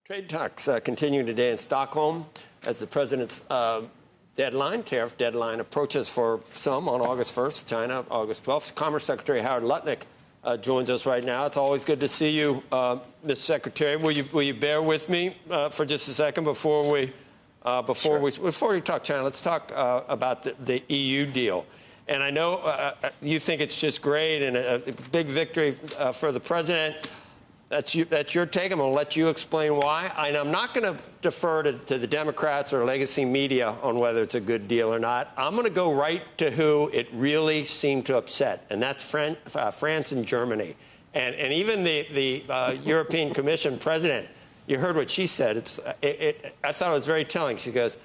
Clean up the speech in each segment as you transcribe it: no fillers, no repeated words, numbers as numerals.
Trade talks continue today in Stockholm as the president's tariff deadline approaches for some on August 1st, China August 12th. Commerce Secretary Howard Lutnick joins us right now. It's always good to see you, Mr. Secretary. Will you bear with me for just a second before we talk China? Let's talk about the EU deal. And I know you think it's just great and a big victory for the president. That's your take. I'm going to let you explain why. And I'm not going to defer to the Democrats or legacy media on whether it's a good deal or not. I'm going to go right to who it really seemed to upset, and that's France and Germany. And even the European Commission president, you heard what she said. I thought it was very telling. She goes,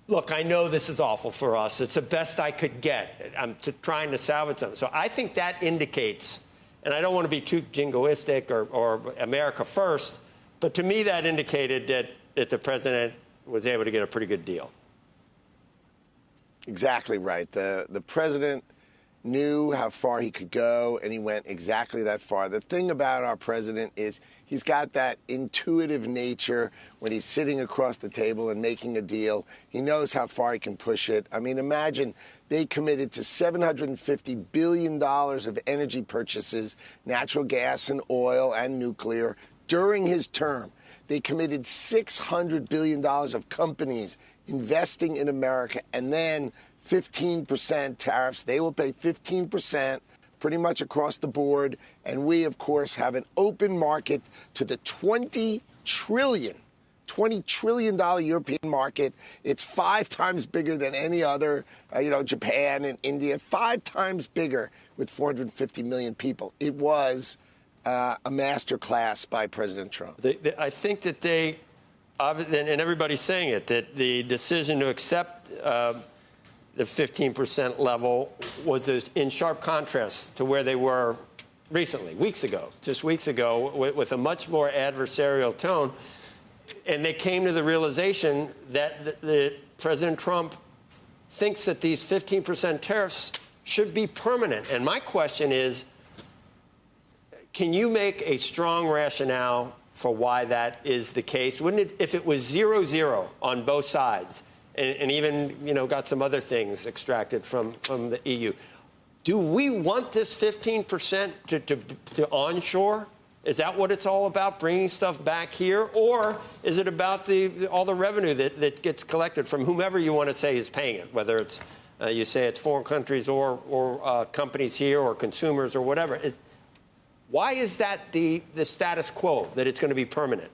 look, I know this is awful for us. It's the best I could get. I'm trying to salvage them. So I think that indicates, and I don't want to be too jingoistic or America first, but to me that indicated that the president was able to get a pretty good deal. Exactly right. The president knew how far he could go, and he went exactly that far. The thing about our president is he's got that intuitive nature when he's sitting across the table and making a deal. He knows how far he can push it. I mean, imagine they committed to $750 billion of energy purchases, natural gas and oil and nuclear, during his term. They committed $600 billion of companies investing in America, and then 15% tariffs. They will pay 15% pretty much across the board. And we, of course, have an open market to the $20 trillion European market. It's 5 times bigger than any other, Japan and India, 5 times bigger with 450 million people. It was a masterclass by President Trump. I think that and everybody's saying it, that the decision to accept the 15% level was in sharp contrast to where they were recently, just weeks ago, with a much more adversarial tone. And they came to the realization that President Trump thinks that these 15% tariffs should be permanent. And my question is, can you make a strong rationale for why that is the case? Wouldn't it, if it was 0-0 on both sides, and even, got some other things extracted from the EU. Do we want this 15% to onshore? Is that what it's all about, bringing stuff back here? Or is it about all the revenue that gets collected from whomever you want to say is paying it, whether it's, you say it's foreign countries or companies here or consumers or whatever? Why is that the status quo, that it's going to be permanent?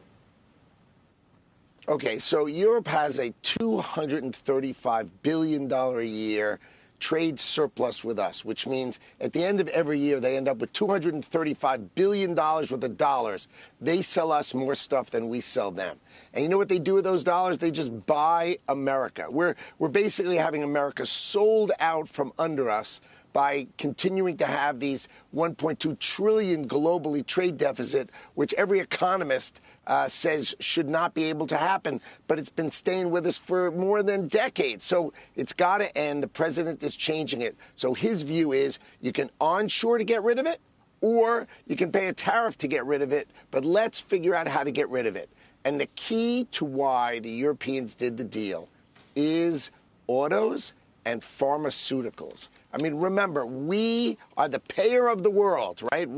Okay, so Europe has a $235 billion a year trade surplus with us, which means at the end of every year, they end up with $235 billion worth of dollars. They sell us more stuff than we sell them. And you know what they do with those dollars? They just buy America. We're basically having America sold out from under us by continuing to have these $1.2 trillion globally trade deficit, which every economist says should not be able to happen. But it's been staying with us for more than decades. So it's got to end. The president is changing it. So his view is you can onshore to get rid of it, or you can pay a tariff to get rid of it. But let's figure out how to get rid of it. And the key to why the Europeans did the deal is autos and pharmaceuticals. I mean, remember, we are the payer of the world, right?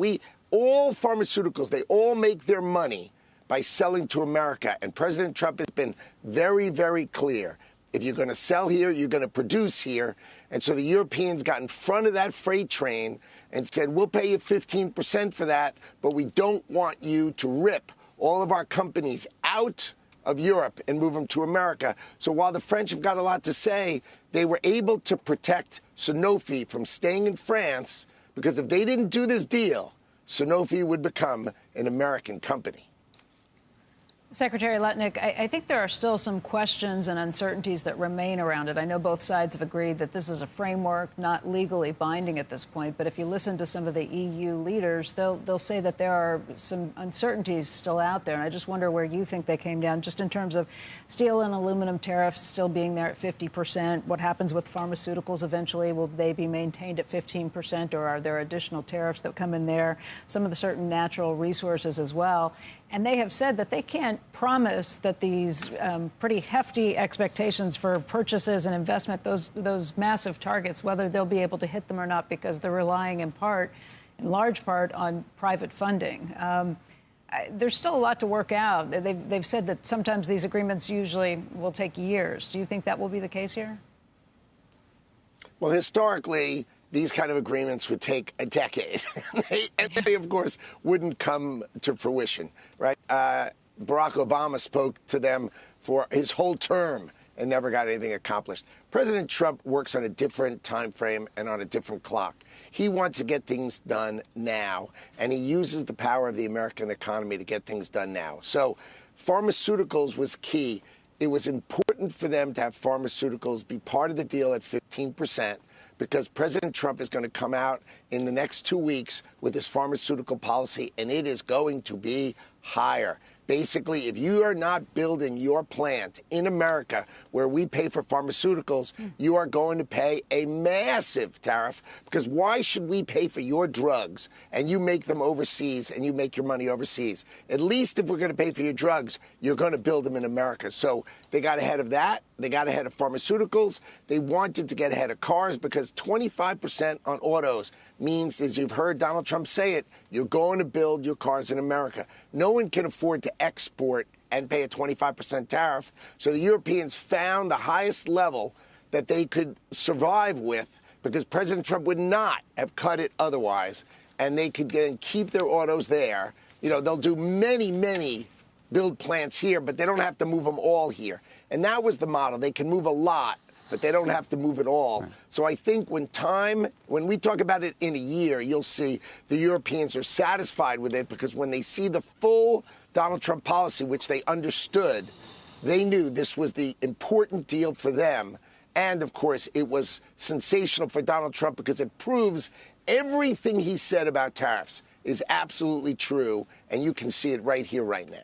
All pharmaceuticals, they all make their money by selling to America. And President Trump has been very, very clear. If you're going to sell here, you're going to produce here. And so the Europeans got in front of that freight train and said, we'll pay you 15% for that, but we don't want you to rip all of our companies out of Europe and move them to America. So while the French have got a lot to say, they were able to protect Sanofi from staying in France, because if they didn't do this deal, Sanofi would become an American company. Secretary Lutnick, I think there are still some questions and uncertainties that remain around it. I know both sides have agreed that this is a framework, not legally binding at this point. But if you listen to some of the EU leaders, they'll say that there are some uncertainties still out there. And I just wonder where you think they came down, just in terms of steel and aluminum tariffs still being there at 50%. What happens with pharmaceuticals eventually? Will they be maintained at 15%, or are there additional tariffs that come in there? Some of the certain natural resources as well. And they have said that they can't promise that these pretty hefty expectations for purchases and investment, those massive targets, whether they'll be able to hit them or not, because they're relying in large part, on private funding. There's still a lot to work out. They've said that sometimes these agreements usually will take years. Do you think that will be the case here? Well, historically, these kind of agreements would take a decade. and they, of course, wouldn't come to fruition, right? Barack Obama spoke to them for his whole term and never got anything accomplished. President Trump works on a different time frame and on a different clock. He wants to get things done now, and he uses the power of the American economy to get things done now. So pharmaceuticals was key. It was important for them to have pharmaceuticals be part of the deal at 15%. Because President Trump is going to come out in the next 2 weeks with his pharmaceutical policy, and it is going to be higher. Basically, if you are not building your plant in America where we pay for pharmaceuticals, you are going to pay a massive tariff, because why should we pay for your drugs and you make them overseas and you make your money overseas? At least if we're going to pay for your drugs, you're going to build them in America. So they got ahead of that. They got ahead of pharmaceuticals. They wanted to get ahead of cars, because 25% on autos means, as you've heard Donald Trump say it, you're going to build your cars in America. No one can afford to export and pay a 25% tariff. So the Europeans found the highest level that they could survive with, because President Trump would not have cut it otherwise. And they could then keep their autos there. You know, they'll do many build plants here, but they don't have to move them all here. And that was the model. They can move a lot, but they don't have to move it all. Right. So I think when we talk about it in a year, you'll see the Europeans are satisfied with it, because when they see the full Donald Trump policy, which they understood, they knew this was the important deal for them. And, of course, it was sensational for Donald Trump, because it proves everything he said about tariffs is absolutely true. And you can see it right here, right now.